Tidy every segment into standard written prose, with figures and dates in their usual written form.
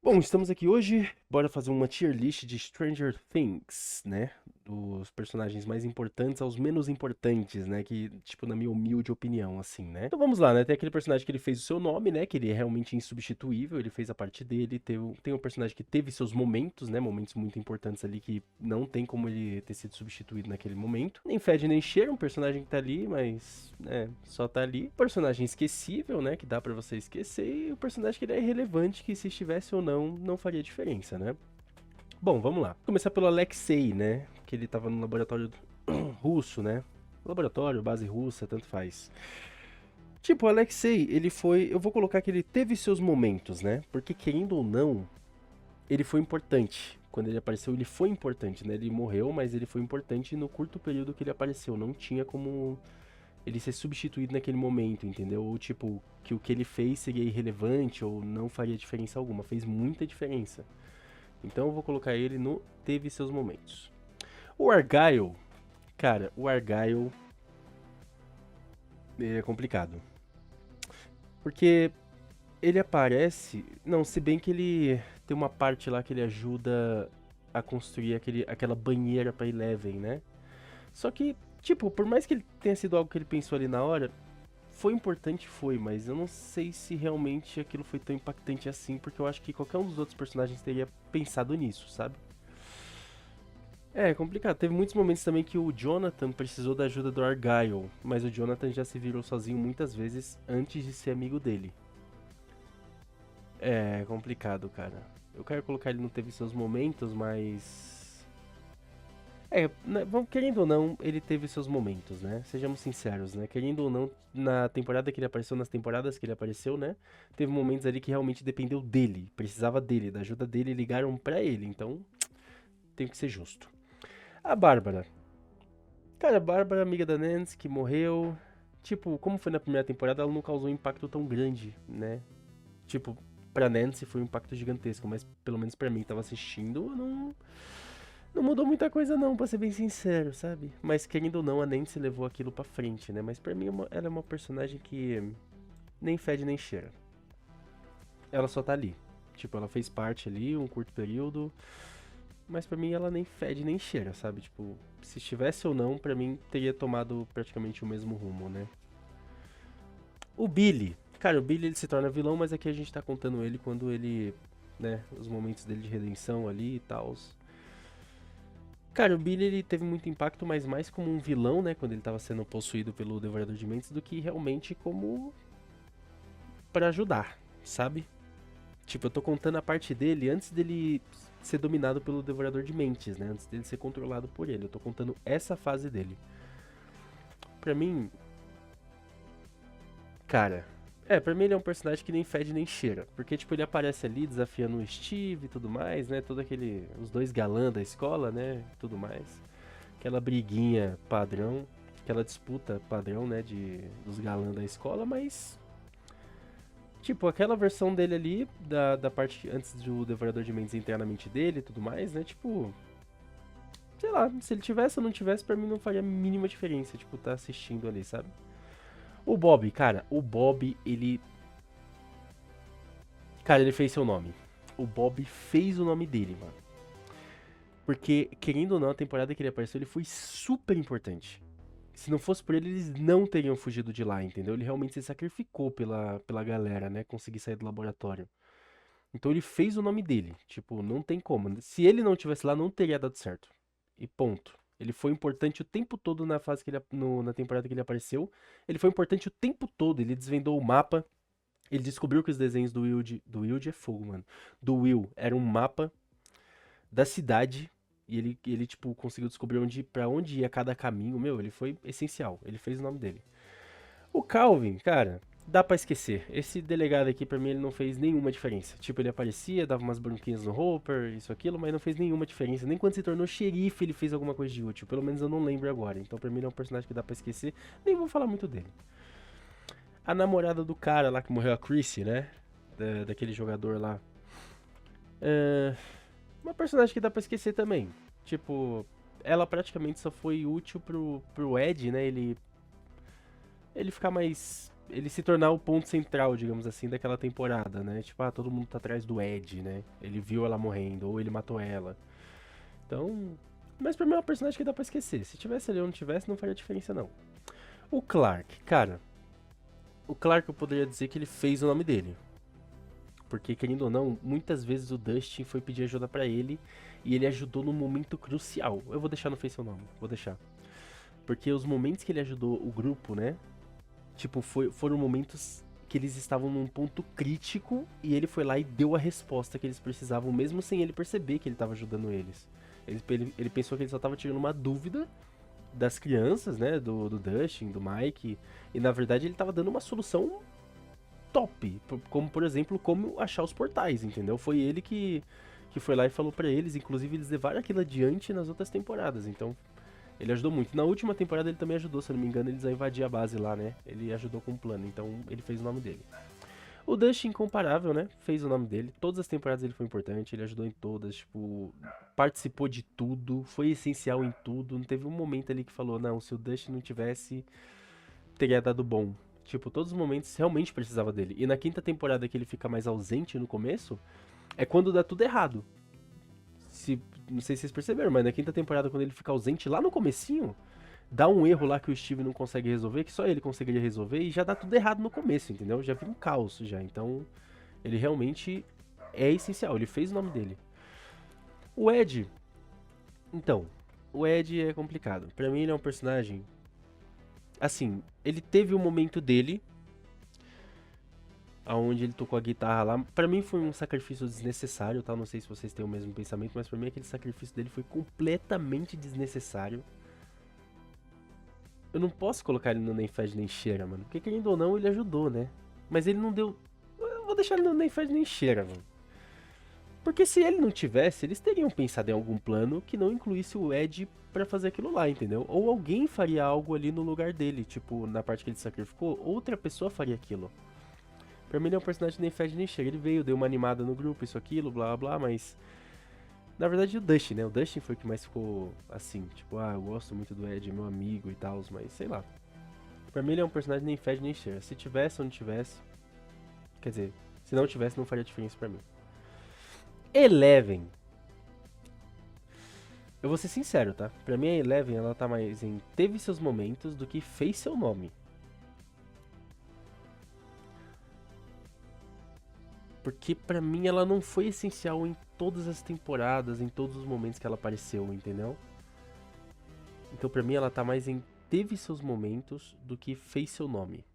Bom, estamos aqui hoje, bora fazer uma tier list de Stranger Things, né? Dos personagens mais importantes aos menos importantes, né? Que, tipo, na minha humilde opinião, assim, né? Então vamos lá, né? Tem aquele personagem que ele fez o seu nome, né? Que ele é realmente insubstituível, ele fez a parte dele. Tem um personagem que teve seus momentos, né? Momentos muito importantes ali que não tem como ele ter sido substituído naquele momento. Nem fede nem cheira, um personagem que tá ali, mas, né? Só tá ali. Personagem esquecível, né? Que dá pra você esquecer. E o personagem que ele é irrelevante, que se estivesse ou não faria diferença, né? Bom, vamos lá. Vou começar pelo Alexei, né? Que ele tava no laboratório russo, né? Laboratório, base russa, tanto faz. Tipo, o Alexei, ele foi. Eu vou colocar que ele teve seus momentos, né? Porque querendo ou não, ele foi importante. Quando ele apareceu, ele foi importante, né? Ele morreu, mas ele foi importante no curto período que ele apareceu. Não tinha como ele ser substituído naquele momento, entendeu? Ou tipo, que o que ele fez seria irrelevante ou não faria diferença alguma. Fez muita diferença. Então eu vou colocar ele no teve seus momentos. O Argyle, cara, o Argyle é complicado. Porque ele aparece. Não, se bem que ele tem uma parte lá que ele ajuda a construir aquela banheira pra Eleven, né? Só que, tipo, por mais que ele tenha sido algo que ele pensou ali na hora, foi importante, foi, mas eu não sei se realmente aquilo foi tão impactante assim, porque eu acho que qualquer um dos outros personagens teria pensado nisso, sabe? É complicado. Teve muitos momentos também que o Jonathan precisou da ajuda do Argyle, mas o Jonathan já se virou sozinho muitas vezes antes de ser amigo dele. É complicado, cara. Eu quero colocar ele não teve seus momentos, mas. É, né, querendo ou não, ele teve seus momentos, né? Sejamos sinceros, né? Querendo ou não, na temporada que ele apareceu, nas temporadas que ele apareceu, né? Teve momentos ali que realmente dependeu dele, precisava dele, da ajuda dele, ligaram pra ele, então tem que ser justo. A Bárbara. Cara, a Bárbara, amiga da Nancy, que morreu. Tipo, como foi na primeira temporada, ela não causou um impacto tão grande, né? Tipo, pra Nancy foi um impacto gigantesco, mas pelo menos pra mim que tava assistindo, não mudou muita coisa não, pra ser bem sincero, sabe? Mas querendo ou não, a Nancy levou aquilo pra frente, né? Mas pra mim ela é uma personagem que nem fede nem cheira. Ela só tá ali. Tipo, ela fez parte ali, um curto período, mas pra mim ela nem fede nem cheira, sabe? Tipo, se estivesse ou não, pra mim teria tomado praticamente o mesmo rumo, né? O Billy. Cara, o Billy ele se torna vilão, mas aqui a gente tá contando ele quando ele, né, os momentos dele de redenção ali e tal. Cara, o Billy ele teve muito impacto, mas mais como um vilão, né, quando ele tava sendo possuído pelo Devorador de Mentes, do que realmente como pra ajudar, sabe? Tipo, eu tô contando a parte dele antes dele ser dominado pelo Devorador de Mentes, né, antes dele ser controlado por ele. Eu tô contando essa fase dele. Pra mim, cara, pra mim ele é um personagem que nem fede nem cheira. Porque, tipo, ele aparece ali desafiando o Steve e tudo mais, né? Todo aquele. Os dois galãs da escola, né? Tudo mais. Aquela briguinha padrão. Aquela disputa padrão, né? Dos galãs da escola, mas. Tipo, aquela versão dele ali, da parte antes do Devorador de Mentes entrar na mente dele e tudo mais, né? Tipo. Sei lá, se ele tivesse ou não tivesse, pra mim não faria a mínima diferença, tipo, tá assistindo ali, sabe? O Bob, cara, o Bob, ele. Cara, ele fez seu nome. O Bob fez o nome dele, mano. Porque, querendo ou não, a temporada que ele apareceu, ele foi super importante. Se não fosse por ele, eles não teriam fugido de lá, entendeu? Ele realmente se sacrificou pela galera, né? Conseguir sair do laboratório. Então ele fez o nome dele. Tipo, não tem como. Se ele não tivesse lá, não teria dado certo. E ponto. Ele foi importante o tempo todo na fase que ele, na temporada que ele apareceu. Ele foi importante o tempo todo. Ele desvendou o mapa. Ele descobriu que os desenhos do Wilde é fogo, mano. Do Will era um mapa da cidade e ele tipo conseguiu descobrir para onde ia cada caminho. Meu, ele foi essencial. Ele fez o nome dele. O Calvin, cara, dá pra esquecer. Esse delegado aqui pra mim ele não fez nenhuma diferença. Tipo, ele aparecia, dava umas bronquinhas no Hopper, isso aquilo, mas não fez nenhuma diferença. Nem quando se tornou xerife ele fez alguma coisa de útil. Pelo menos eu não lembro agora. Então pra mim ele é um personagem que dá pra esquecer. Nem vou falar muito dele. A namorada do cara lá que morreu, a Chrissy, né? Daquele jogador lá. É, uma personagem que dá pra esquecer também. Tipo, ela praticamente só foi útil pro Ed, né? Ele ficar mais. ele se tornar o ponto central, digamos assim, daquela temporada, né? Tipo, ah, todo mundo tá atrás do Ed, né? Ele viu ela morrendo, ou ele matou ela. Então. Mas pra mim é um personagem que dá pra esquecer. Se tivesse ali ou não tivesse, não faria diferença, não. O Clark, cara. O Clark eu poderia dizer que ele fez o nome dele. Porque, querendo ou não, muitas vezes o Dustin foi pedir ajuda pra ele e ele ajudou num momento crucial. Eu vou deixar no Face seu nome, vou deixar. Porque os momentos que ele ajudou o grupo, né? Tipo, foram momentos que eles estavam num ponto crítico e ele foi lá e deu a resposta que eles precisavam, mesmo sem ele perceber que ele estava ajudando eles. Ele pensou que ele só estava tirando uma dúvida das crianças, né? Do Dustin, do Mike. E na verdade ele estava dando uma solução top. Como, por exemplo, como achar os portais, entendeu? Foi ele que foi lá e falou pra eles. Inclusive, eles levaram aquilo adiante nas outras temporadas. Então, ele ajudou muito. Na última temporada, ele também ajudou, se eu não me engano, eles a invadir a base lá, né? Ele ajudou com o plano. Então, ele fez o nome dele. O Dustin, incomparável, né? Fez o nome dele. Todas as temporadas ele foi importante. Ele ajudou em todas. Tipo, participou de tudo. Foi essencial em tudo. Não teve um momento ali que falou, não, se o Dustin não tivesse, teria dado bom. Tipo, todos os momentos realmente precisava dele. E na quinta temporada que ele fica mais ausente no começo, é quando dá tudo errado. Não sei se vocês perceberam, mas na quinta temporada, quando ele fica ausente lá no comecinho, dá um erro lá que o Steve não consegue resolver, que só ele conseguiria resolver, e já dá tudo errado no começo, entendeu? Já vira um caos já. Então, ele realmente é essencial. Ele fez o nome dele. O Ed. Então, o Ed é complicado. Pra mim, ele é um personagem. Assim, ele teve o momento dele, aonde ele tocou a guitarra lá. Pra mim foi um sacrifício desnecessário, tá? Não sei se vocês têm o mesmo pensamento, mas pra mim aquele sacrifício dele foi completamente desnecessário. Eu não posso colocar ele no Nem Fede Nem Cheira, mano. Porque querendo ou não, ele ajudou, né? Mas ele não deu... Eu vou deixar ele no Nem Fede Nem Cheira, mano. Porque se ele não tivesse, eles teriam pensado em algum plano que não incluísse o Ed pra fazer aquilo lá, entendeu? Ou alguém faria algo ali no lugar dele, tipo, na parte que ele sacrificou, outra pessoa faria aquilo. Pra mim ele é um personagem que nem fede nem chega. Ele veio, deu uma animada no grupo, isso, aquilo, blá blá, mas... Na verdade o Dustin, né? O Dustin foi o que mais ficou assim, tipo, ah, eu gosto muito do Ed, é meu amigo e tal, mas sei lá. Pra mim ele é um personagem que nem fede nem cheira. Se tivesse ou não tivesse... Quer dizer, se não tivesse não faria diferença pra mim. Eleven. Eu vou ser sincero, tá? Pra mim a Eleven, ela tá mais em teve seus momentos do que fez seu nome. Porque pra mim ela não foi essencial em todas as temporadas, em todos os momentos que ela apareceu, entendeu? Então pra mim ela tá mais em teve seus momentos do que fez seu nome.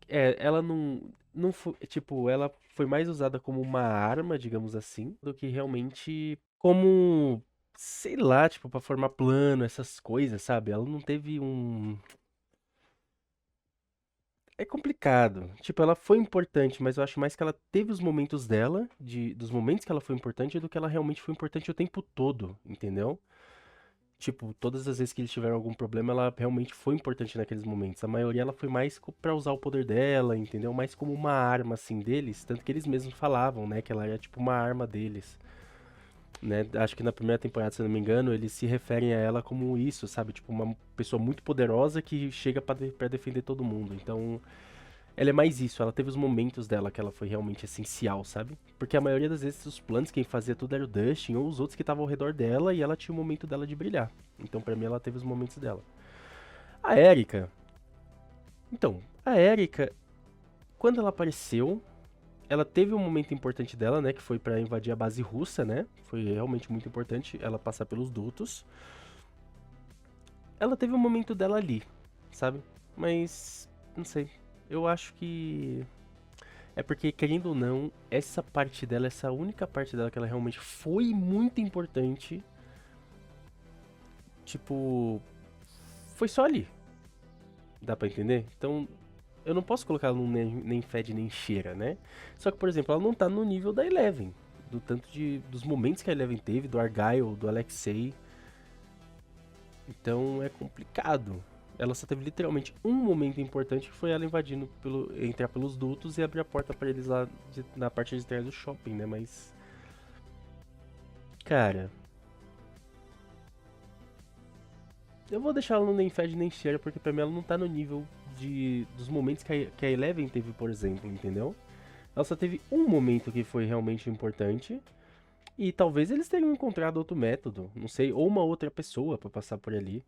É, ela não foi, tipo, ela foi mais usada como uma arma, digamos assim, do que realmente como, sei lá, tipo, pra formar plano, essas coisas, sabe? Ela não teve um. É complicado. Tipo, ela foi importante, mas eu acho mais que ela teve os momentos dela, dos momentos que ela foi importante, do que ela realmente foi importante o tempo todo, entendeu? Tipo, todas as vezes que eles tiveram algum problema, ela realmente foi importante naqueles momentos. A maioria ela foi mais pra usar o poder dela, entendeu? Mais como uma arma, assim, deles. Tanto que eles mesmos falavam, né? Que ela era tipo uma arma deles. Né? Acho que na primeira temporada, se eu não me engano, eles se referem a ela como isso, sabe? Tipo, uma pessoa muito poderosa que chega pra defender todo mundo. Então, ela é mais isso, ela teve os momentos dela que ela foi realmente essencial, sabe? Porque a maioria das vezes os planos, quem fazia tudo era o Dustin ou os outros que estavam ao redor dela e ela tinha o momento dela de brilhar. Então, pra mim, ela teve os momentos dela. A Erika. Então, a Erika, quando ela apareceu, ela teve um momento importante dela, né? Que foi pra invadir a base russa, né? Foi realmente muito importante ela passar pelos dutos. Ela teve um momento dela ali, sabe? Mas, não sei. Eu acho que é porque, querendo ou não, essa parte dela, essa única parte dela que ela realmente foi muito importante, tipo, foi só ali. Dá pra entender? Então, eu não posso colocar ela no nem fede nem cheira, né? Só que, por exemplo, ela não tá no nível da Eleven. Do tanto dos momentos que a Eleven teve, do Argyle, do Alexei. Então é complicado. Ela só teve literalmente um momento importante que foi ela invadindo entrar pelos dutos e abrir a porta pra eles lá na parte de trás do shopping, né? Mas. Cara. Eu vou deixar ela no nem fede nem cheira, porque pra mim ela não tá no nível dos momentos que a Eleven teve, por exemplo, entendeu? Ela só teve um momento que foi realmente importante. E talvez eles tenham encontrado outro método, não sei, ou uma outra pessoa pra passar por ali,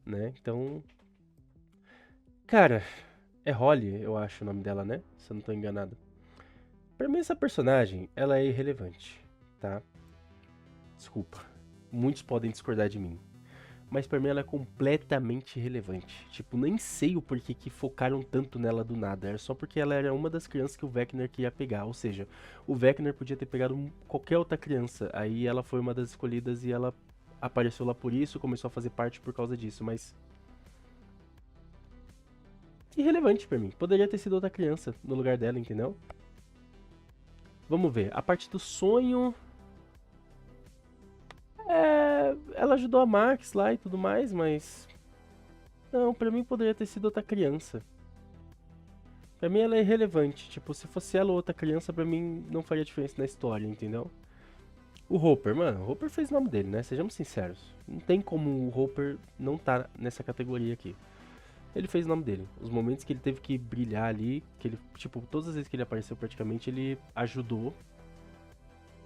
né? Então, cara, é Holly, eu acho o nome dela, né? Se eu não tô enganado. Pra mim essa personagem, ela é irrelevante, tá? Desculpa. Muitos podem discordar de mim. Mas pra mim ela é completamente irrelevante. Tipo, nem sei o porquê que focaram tanto nela do nada. Era só porque ela era uma das crianças que o Vecna queria pegar. Ou seja, o Vecna podia ter pegado qualquer outra criança. Aí ela foi uma das escolhidas e ela apareceu lá por isso, começou a fazer parte por causa disso. Mas irrelevante pra mim. Poderia ter sido outra criança no lugar dela, entendeu? Vamos ver. A parte do sonho. É. Ela ajudou a Max lá e tudo mais, mas. Não, pra mim poderia ter sido outra criança. Pra mim ela é irrelevante. Tipo, se fosse ela ou outra criança, pra mim não faria diferença na história, entendeu? O Hopper, mano, o Hopper fez o nome dele, né? Sejamos sinceros. Não tem como o Hopper não tá nessa categoria aqui. Ele fez o nome dele. Os momentos que ele teve que brilhar ali, que ele, tipo, todas as vezes que ele apareceu praticamente, ele ajudou.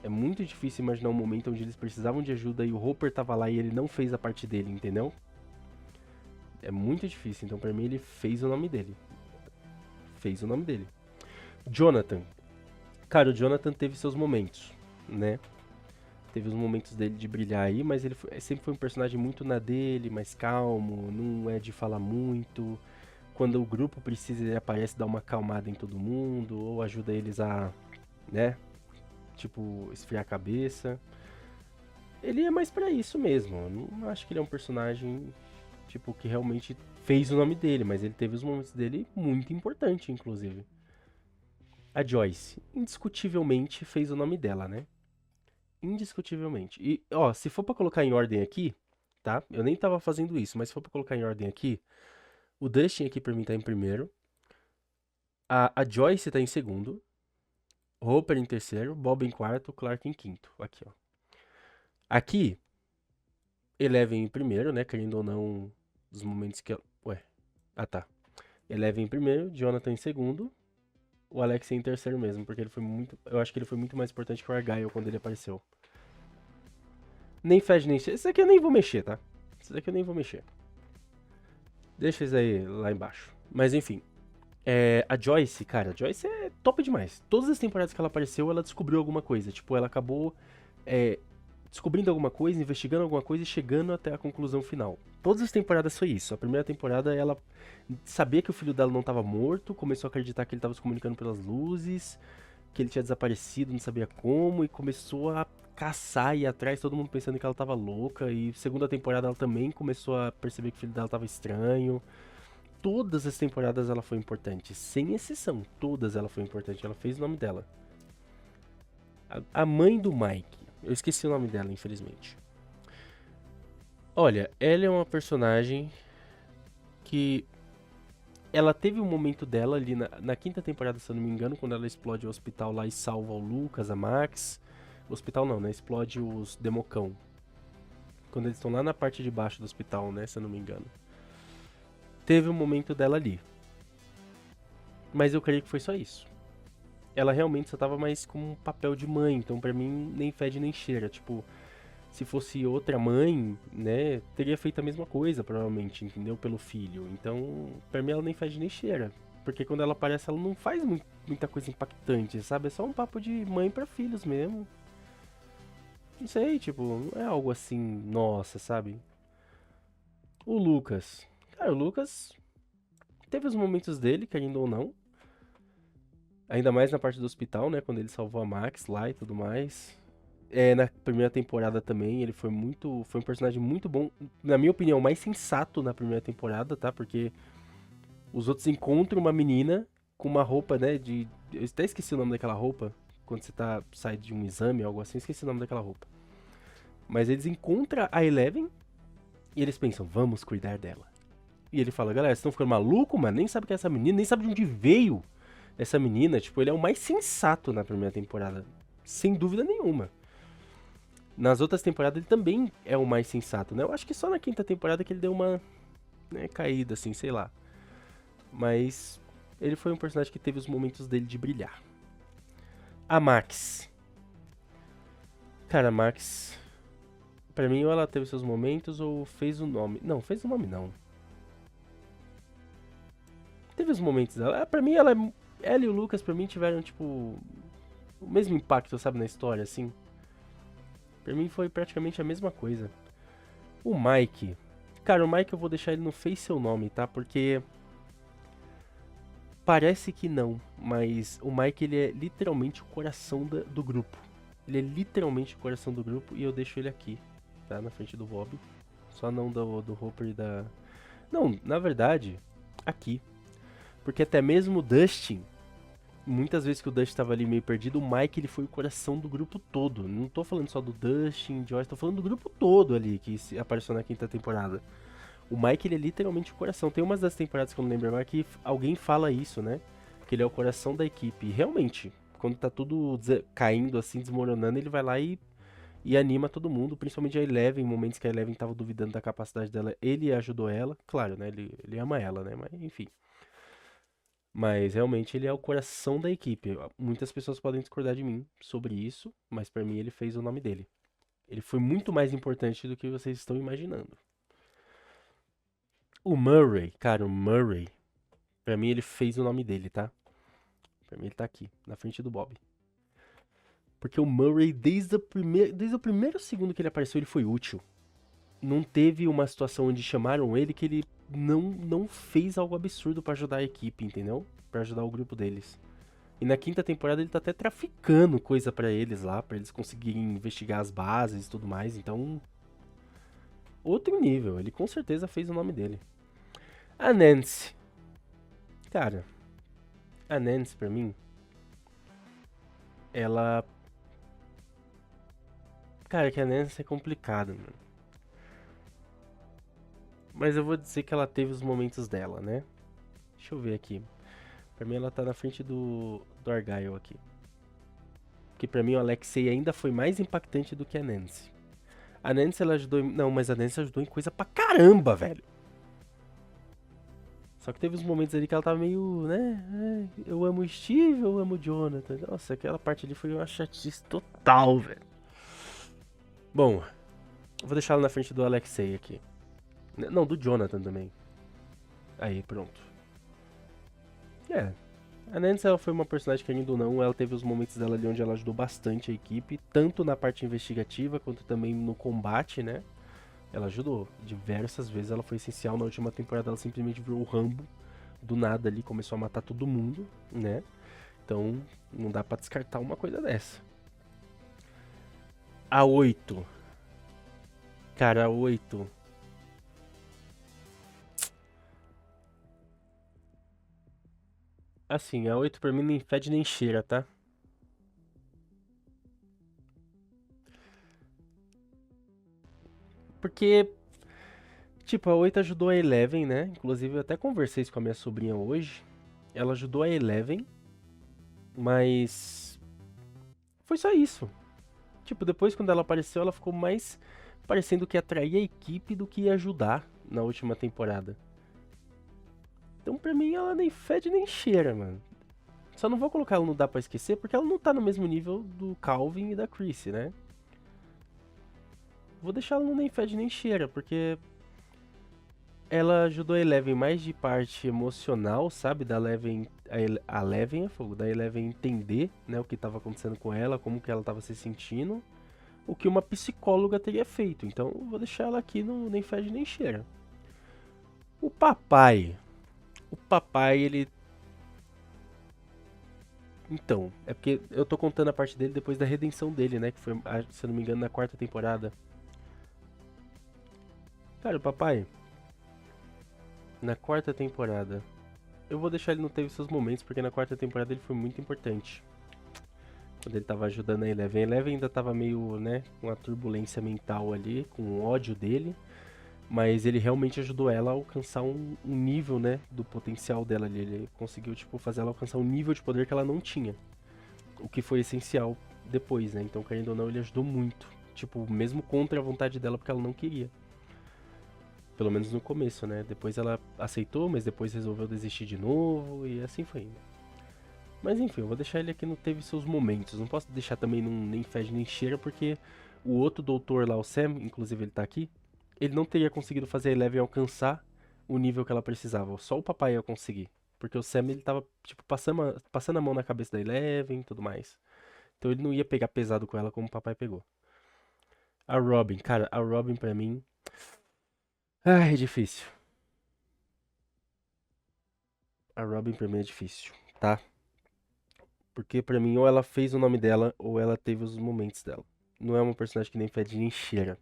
É muito difícil imaginar um momento onde eles precisavam de ajuda e o Hopper tava lá e ele não fez a parte dele, entendeu? É muito difícil, então pra mim ele fez o nome dele. Fez o nome dele. Jonathan. Cara, o Jonathan teve seus momentos, né? Teve os momentos dele de brilhar aí, mas ele sempre foi um personagem muito na dele, mais calmo, não é de falar muito. Quando o grupo precisa, ele aparece, dá uma acalmada em todo mundo, ou ajuda eles a, né, tipo, esfriar a cabeça. Ele é mais pra isso mesmo. Eu não acho que ele é um personagem, tipo, que realmente fez o nome dele, mas ele teve os momentos dele muito importante, inclusive. A Joyce, indiscutivelmente, fez o nome dela, né? Indiscutivelmente. E, ó, se for pra colocar em ordem aqui, tá? Eu nem tava fazendo isso, mas se for pra colocar em ordem aqui, o Dustin aqui pra mim tá em primeiro, a Joyce tá em segundo, Hopper em terceiro, Bob em quarto, Clark em quinto. Aqui, ó. Aqui, Eleven em primeiro, né? Querendo ou não, os momentos que ela... Ué, ah tá. Eleven em primeiro, Jonathan em segundo, o Alex em terceiro mesmo, porque ele foi muito... Eu acho que ele foi muito mais importante que o Argyle quando ele apareceu. Nem fede nem cheira. Esse aqui eu nem vou mexer, tá? Esse daqui eu nem vou mexer. Deixa isso aí lá embaixo. Mas enfim. A Joyce, cara, a Joyce é top demais. Todas as temporadas que ela apareceu, ela descobriu alguma coisa. Tipo, ela acabou descobrindo alguma coisa, investigando alguma coisa e chegando até a conclusão final. Todas as temporadas foi isso. A primeira temporada, ela sabia que o filho dela não estava morto, começou a acreditar que ele estava se comunicando pelas luzes, que ele tinha desaparecido, não sabia como, e começou a caçar e ir atrás, todo mundo pensando que ela tava louca. E segunda temporada ela também começou a perceber que o filho dela tava estranho. Todas as temporadas ela foi importante, sem exceção, todas ela foi importante, ela fez o nome dela. A mãe do Mike, eu esqueci o nome dela, infelizmente. Olha, ela é uma personagem que ela teve um momento dela ali na quinta temporada, se eu não me engano, quando ela explode o hospital lá e salva o Lucas, a Max. O hospital não, né? Explode os Democão. Quando eles estão lá na parte de baixo do hospital, né? Se eu não me engano. Teve um momento dela ali. Mas eu creio que foi só isso. Ela realmente só tava mais com um papel de mãe, então pra mim nem fede nem cheira. Tipo, se fosse outra mãe, né, teria feito a mesma coisa, provavelmente, entendeu? Pelo filho. Então, pra mim ela nem fede nem cheira. Porque quando ela aparece, ela não faz muita coisa impactante, sabe? É só um papo de mãe pra filhos mesmo. Não sei, tipo, não é algo assim, nossa, sabe? O Lucas. Cara, o Lucas teve os momentos dele, querendo ou não. Ainda mais na parte do hospital, né? Quando ele salvou a Max lá e tudo mais. Na primeira temporada também, ele foi muito. Foi um personagem muito bom. Na minha opinião, mais sensato na primeira temporada, tá? Porque os outros encontram uma menina com uma roupa, né? Eu até esqueci o nome daquela roupa. Quando você sai de um exame, algo assim, eu esqueci o nome daquela roupa. Mas eles encontram a Eleven e eles pensam, vamos cuidar dela. E ele fala, galera, vocês estão ficando maluco, mano? Nem sabe quem é essa menina, nem sabe de onde veio essa menina. Tipo, ele é o mais sensato na primeira temporada. Sem dúvida nenhuma. Nas outras temporadas ele também é o mais sensato, né? Eu acho que só na quinta temporada que ele deu uma, né, caída, assim, sei lá. Mas ele foi um personagem que teve os momentos dele de brilhar. A Max. Cara, a Max, pra mim, ou ela teve seus momentos ou fez o nome. Não, fez o nome não. Teve os momentos dela. Pra mim, ela e o Lucas, pra mim, tiveram, tipo, o mesmo impacto, sabe, na história, assim. Pra mim foi praticamente a mesma coisa. O Mike. Cara, o Mike eu vou deixar ele no Fez Seu Nome, tá? Porque parece que não, mas o Mike ele é literalmente o coração do grupo. Ele é literalmente o coração do grupo e eu deixo ele aqui, tá? Na frente do Bob. Só não do Hopper e da... Não, na verdade, aqui. Porque até mesmo o Dustin, muitas vezes que o Dustin tava ali meio perdido, o Mike ele foi o coração do grupo todo. Não tô falando só do Dustin, Joyce, tô falando do grupo todo ali que apareceu na quinta temporada. O Mike ele é literalmente o coração. Tem umas das temporadas que eu não lembro mais que alguém fala isso, né? Que ele é o coração da equipe. E realmente, quando tá tudo caindo assim, desmoronando, ele vai lá e anima todo mundo, principalmente a Eleven, em momentos que a Eleven tava duvidando da capacidade dela, ele ajudou ela. Claro, né? Ele ama ela, né? Mas enfim. Mas realmente ele é o coração da equipe. Muitas pessoas podem discordar de mim sobre isso, mas pra mim ele fez o nome dele. Ele foi muito mais importante do que vocês estão imaginando. O Murray, cara, o Murray, pra mim ele fez o nome dele, tá? Pra mim ele tá aqui, na frente do Bob. Porque o Murray, desde o primeiro segundo que ele apareceu, ele foi útil. Não teve uma situação onde chamaram ele que ele não fez algo absurdo pra ajudar a equipe, entendeu? Pra ajudar o grupo deles. E na quinta temporada ele tá até traficando coisa pra eles lá, pra eles conseguirem investigar as bases e tudo mais. Então, outro nível. Ele com certeza fez o nome dele. A Nancy. Cara, a Nancy pra mim, ela... Cara, que a Nancy é complicado, mano. Mas eu vou dizer que ela teve os momentos dela, né? Deixa eu ver aqui. Pra mim ela tá na frente do Argyle aqui. Porque pra mim o Alexei ainda foi mais impactante do que a Nancy. A Nancy ela ajudou em... Não, mas a Nancy ajudou em coisa pra caramba, velho. Só que teve uns momentos ali que ela tava meio, né? Eu amo o Steve, eu amo o Jonathan. Nossa, aquela parte ali foi uma chatice total, velho. Bom, eu vou deixar ela na frente do Alexei aqui. Não, do Jonathan também. Aí, pronto. É. A Nancy ela foi uma personagem que, ainda ou não, ela teve os momentos dela ali onde ela ajudou bastante a equipe, tanto na parte investigativa quanto também no combate, né? Ela ajudou diversas vezes, ela foi essencial. Na última temporada ela simplesmente virou o Rambo do nada ali, começou a matar todo mundo, né? Então não dá pra descartar uma coisa dessa. A 8. Cara, a 8. Assim, a 8 pra mim nem fede nem cheira, tá? Porque, tipo, a 8 ajudou a Eleven, né? Inclusive eu até conversei isso com a minha sobrinha hoje. Ela ajudou a Eleven, mas foi só isso. Tipo, depois quando ela apareceu, ela ficou mais parecendo que atraía a equipe do que ajudar na última temporada. Então pra mim ela nem fede nem cheira, mano. Só não vou colocar ela no Dá Pra Esquecer porque ela não tá no mesmo nível do Calvin e da Chrissy, né? Vou deixar ela no nem fede nem cheira, porque ela ajudou a Eleven mais de parte emocional, sabe? Da Eleven, a Eleven é fogo, da Eleven entender, né, o que estava acontecendo com ela, como que ela estava se sentindo, o que uma psicóloga teria feito. Então, vou deixar ela aqui no nem fede nem cheira. O papai, ele... Então, é porque eu tô contando a parte dele depois da redenção dele, né, que foi, se eu não me engano, na quarta temporada. Cara, o papai, na quarta temporada, eu vou deixar ele não teve seus momentos, porque na quarta temporada ele foi muito importante. Quando ele tava ajudando a Eleven. A Eleven ainda tava meio, né, com a turbulência mental ali, com o ódio dele. Mas ele realmente ajudou ela a alcançar um nível, né, do potencial dela ali. Ele conseguiu, tipo, fazer ela alcançar um nível de poder que ela não tinha. O que foi essencial depois, né? Então, querendo ou não, ele ajudou muito. Tipo, mesmo contra a vontade dela, porque ela não queria. Pelo menos no começo, né? Depois ela aceitou, mas depois resolveu desistir de novo e assim foi indo. Mas enfim, eu vou deixar ele aqui no Teve Seus Momentos. Não posso deixar também num Nem Fede Nem Cheira, porque o outro doutor lá, o Sam, inclusive ele tá aqui, ele não teria conseguido fazer a Eleven alcançar o nível que ela precisava. Só o papai ia conseguir. Porque o Sam, ele tava, tipo, passando a mão na cabeça da Eleven e tudo mais. Então ele não ia pegar pesado com ela como o papai pegou. A Robin, cara, a Robin pra mim. Ai, é difícil. A Robin pra mim é difícil, tá? Porque pra mim, ou ela fez o nome dela, ou ela teve os momentos dela. Não é uma personagem que nem fede nem cheira.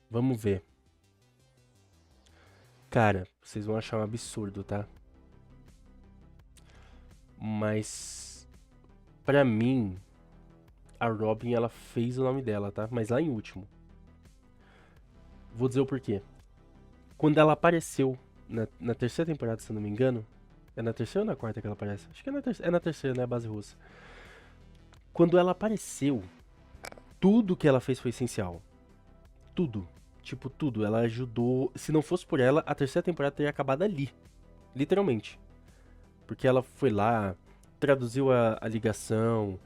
Vamos ver. Cara, vocês vão achar um absurdo, tá? Mas pra mim, a Robin ela fez o nome dela, tá? Mas lá em último. Vou dizer o porquê. Quando ela apareceu na terceira temporada, se eu não me engano. É na terceira ou na quarta que ela aparece? Acho que é na terceira, né? A base russa. Quando ela apareceu, tudo que ela fez foi essencial. Tudo. Tipo, tudo. Ela ajudou. Se não fosse por ela, a terceira temporada teria acabado ali. Literalmente. Porque ela foi lá, traduziu a ligação,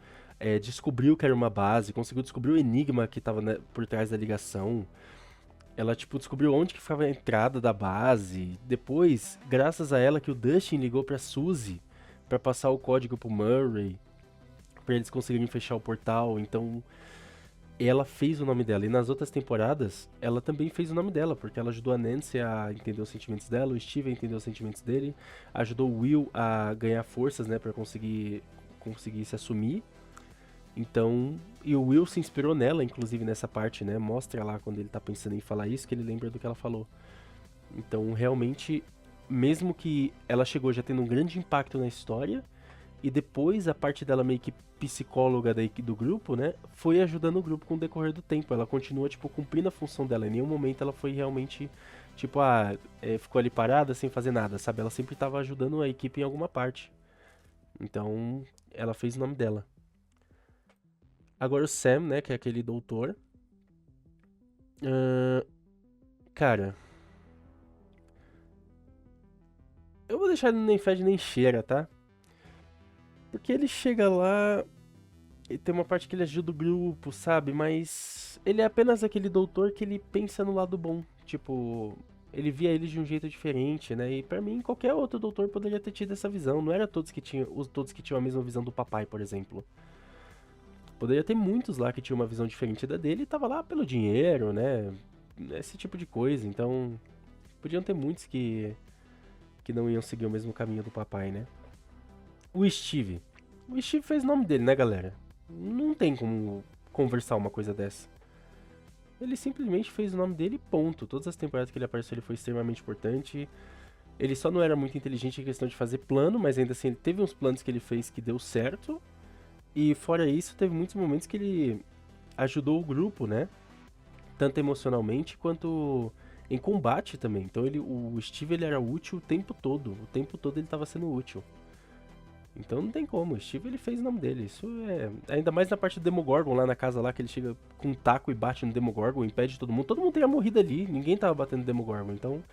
descobriu que era uma base, conseguiu descobrir o enigma que tava, né, por trás da ligação. Ela, tipo, descobriu onde que ficava a entrada da base. Depois, graças a ela, que o Dustin ligou pra Suzy pra passar o código pro Murray, pra eles conseguirem fechar o portal. Então, ela fez o nome dela. E nas outras temporadas, ela também fez o nome dela, porque ela ajudou a Nancy a entender os sentimentos dela, o Steve a entender os sentimentos dele, ajudou o Will a ganhar forças, né, pra conseguir se assumir. Então, e o Will se inspirou nela, inclusive nessa parte, né? Mostra lá quando ele tá pensando em falar isso, que ele lembra do que ela falou. Então, realmente, mesmo que ela chegou já tendo um grande impacto na história, e depois a parte dela meio que psicóloga do grupo, né? Foi ajudando o grupo com o decorrer do tempo. Ela continua, tipo, cumprindo a função dela. Em nenhum momento ela foi realmente, tipo, ficou ali parada sem fazer nada, sabe? Ela sempre tava ajudando a equipe em alguma parte. Então, ela fez o nome dela. Agora o Sam, né? Que é aquele doutor. Ahn, cara, eu vou deixar ele nem fede nem cheira, tá? Porque ele chega lá e tem uma parte que ele ajuda o grupo, sabe? Mas ele é apenas aquele doutor que ele pensa no lado bom. Tipo, ele via eles de um jeito diferente, né? E pra mim, qualquer outro doutor poderia ter tido essa visão. Não era todos que tinham a mesma visão do papai, por exemplo. Poderia ter muitos lá que tinham uma visão diferente da dele e tava lá pelo dinheiro, né? Esse tipo de coisa. Então, podiam ter muitos que não iam seguir o mesmo caminho do papai, né? O Steve. O Steve fez o nome dele, né, galera? Não tem como conversar uma coisa dessa. Ele simplesmente fez o nome dele e ponto. Todas as temporadas que ele apareceu, ele foi extremamente importante. Ele só não era muito inteligente em questão de fazer plano, mas ainda assim ele teve uns planos que ele fez que deu certo. E fora isso, teve muitos momentos que ele ajudou o grupo, né? Tanto emocionalmente quanto em combate também. Então o Steve ele era útil o tempo todo. O tempo todo ele estava sendo útil. Então não tem como, o Steve ele fez o nome dele. Isso é. Ainda mais na parte do Demogorgon lá na casa lá, que ele chega com um taco e bate no Demogorgon, impede todo mundo. Todo mundo teria morrido ali, ninguém tava batendo no Demogorgon. Então,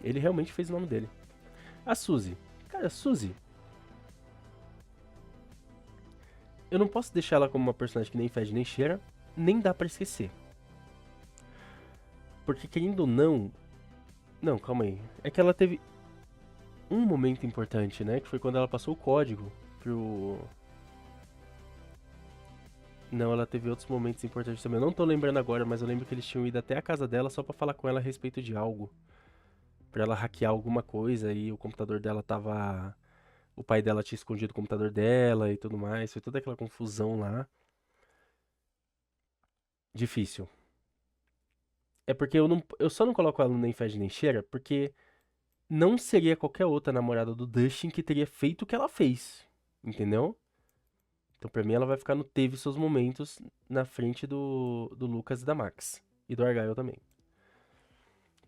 ele realmente fez o nome dele. A Suzy. Cara, a Suzy. Eu não posso deixar ela como uma personagem que nem fede nem cheira, nem dá pra esquecer. Porque querendo ou não. Não, calma aí. É que ela teve um momento importante, né? Que foi quando ela passou o código pro. Não, ela teve outros momentos importantes também. Eu não tô lembrando agora, mas eu lembro que eles tinham ido até a casa dela só pra falar com ela a respeito de algo. Pra ela hackear alguma coisa e o computador dela tava. O pai dela tinha escondido o computador dela e tudo mais. Foi toda aquela confusão lá. Difícil. É porque eu só não coloco ela no Nem Fede Nem Cheira porque não seria qualquer outra namorada do Dustin que teria feito o que ela fez. Entendeu? Então pra mim ela vai ficar no Teve Seus Momentos na frente do Lucas e da Max. E do Argyle também.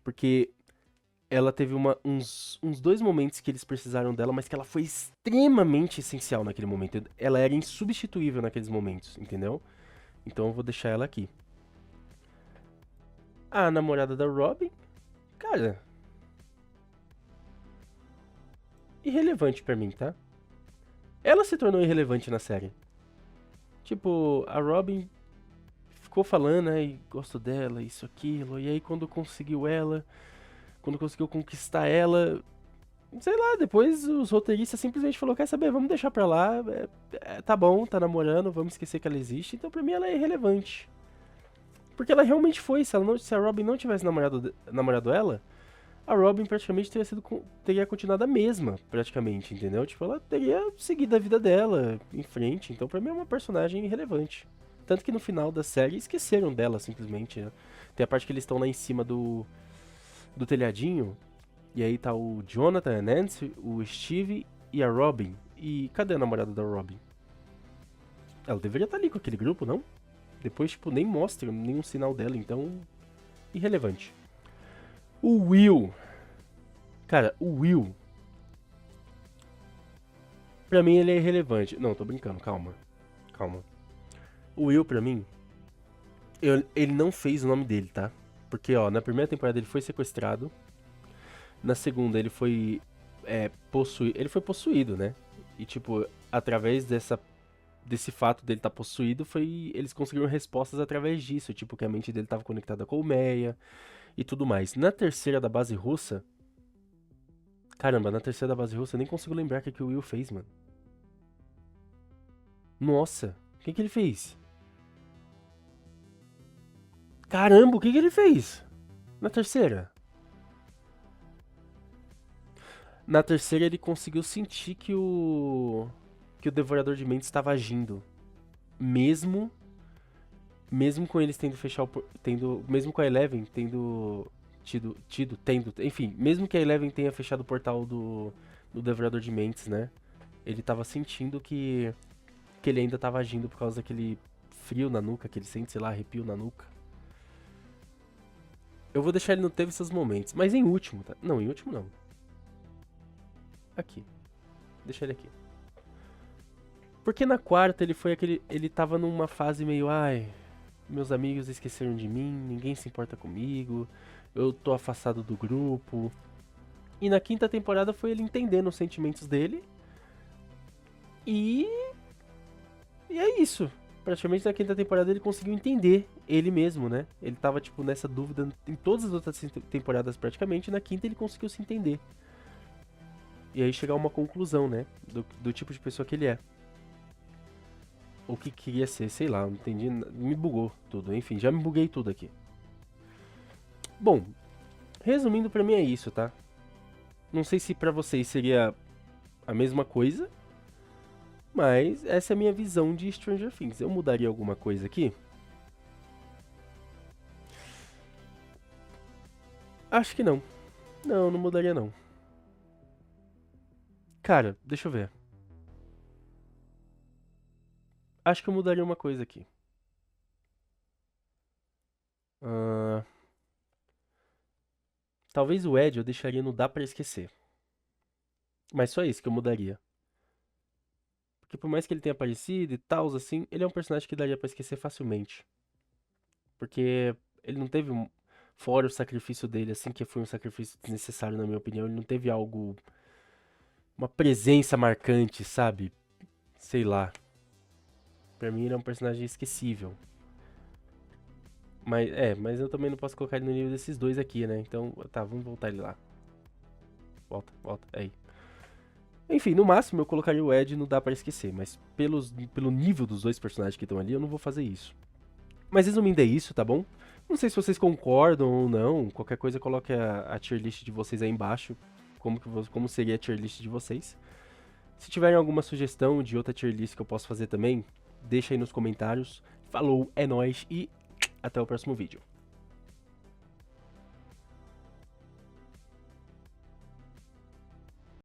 Porque ela teve uns dois momentos que eles precisaram dela, mas que ela foi extremamente essencial naquele momento. Ela era insubstituível naqueles momentos, entendeu? Então eu vou deixar ela aqui. A namorada da Robin, cara, irrelevante pra mim, tá? Ela se tornou irrelevante na série. Tipo, a Robin ficou falando, né, gosto dela, isso, aquilo, e aí quando conseguiu ela, quando conseguiu conquistar ela, sei lá, depois os roteiristas simplesmente falaram, quer saber, vamos deixar pra lá, tá bom, tá namorando, vamos esquecer que ela existe, então pra mim ela é irrelevante. Porque ela realmente foi, se a Robin não tivesse namorado ela, a Robin praticamente teria continuado a mesma, praticamente, entendeu? Tipo, ela teria seguido a vida dela em frente, então pra mim é uma personagem irrelevante. Tanto que no final da série esqueceram dela, simplesmente, né? Tem a parte que eles estão lá em cima do telhadinho, e aí tá o Jonathan, a Nancy, o Steve e a Robin. E cadê a namorada da Robin? Ela deveria estar ali com aquele grupo, não? Depois, tipo, nem mostra nenhum sinal dela, então... irrelevante. O Will. Cara, o Will... pra mim ele é irrelevante. Não, tô brincando, calma. Calma. O Will, pra mim... ele não fez o nome dele, tá? Porque, ó, na primeira temporada ele foi sequestrado. Na segunda ele foi... ele foi possuído, né? E, tipo, através desse fato dele estar possuído, eles conseguiram respostas através disso, tipo que a mente dele estava conectada com o Meia e tudo mais. Na terceira da base russa, caramba, na terceira da base russa eu nem consigo lembrar o que o Will fez, mano. Nossa, o que ele fez? Caramba, o que ele fez? Na terceira? Na terceira ele conseguiu sentir que o Devorador de Mentes estava agindo, mesmo mesmo com eles tendo fechar mesmo com a Eleven tendo, enfim, mesmo que a Eleven tenha fechado o portal do Devorador de Mentes, né? Ele tava sentindo que ele ainda tava agindo por causa daquele frio na nuca, que ele sente, sei lá, arrepio na nuca. Eu vou deixar ele no teve seus momentos, mas em último, tá? Não, em último não. Aqui. Deixa ele aqui. Porque na quarta ele tava numa fase meio, ai, meus amigos esqueceram de mim, ninguém se importa comigo, eu tô afastado do grupo. E na quinta temporada foi ele entendendo os sentimentos dele. E. E é isso. Praticamente na quinta temporada ele conseguiu entender ele mesmo, né? Ele tava, tipo, nessa dúvida em todas as outras temporadas praticamente. E na quinta ele conseguiu se entender. E aí chegar a uma conclusão, né? Do tipo de pessoa que ele é. O que queria ser, sei lá, não entendi. Me bugou tudo. Enfim, já me buguei tudo aqui. Bom, resumindo, pra mim é isso, tá? Não sei se pra vocês seria a mesma coisa, mas essa é a minha visão de Stranger Things. Eu mudaria alguma coisa aqui? Acho que não. Não, não mudaria não. Cara, deixa eu ver. Acho que eu mudaria uma coisa aqui. Ah, talvez o Ed eu deixaria no Dá Pra Esquecer. Mas só isso que eu mudaria. Porque por mais que ele tenha aparecido e tal, assim, ele é um personagem que daria pra esquecer facilmente. Porque ele não teve fora o sacrifício dele, assim, que foi um sacrifício desnecessário, na minha opinião, ele não teve algo. Uma presença marcante, sabe? Sei lá. Pra mim ele é um personagem esquecível. Mas eu também não posso colocar ele no nível desses dois aqui, né? Então, tá, vamos voltar ele lá. Volta, volta, aí. Enfim, no máximo eu colocaria o Ed no Dá Pra Esquecer, mas pelo nível dos dois personagens que estão ali, eu não vou fazer isso. Mas resumindo é isso, tá bom? Não sei se vocês concordam ou não, qualquer coisa coloque a tier list de vocês aí embaixo, como seria a tier list de vocês. Se tiverem alguma sugestão de outra tier list que eu posso fazer também, deixa aí nos comentários. Falou, é nóis e até o próximo vídeo.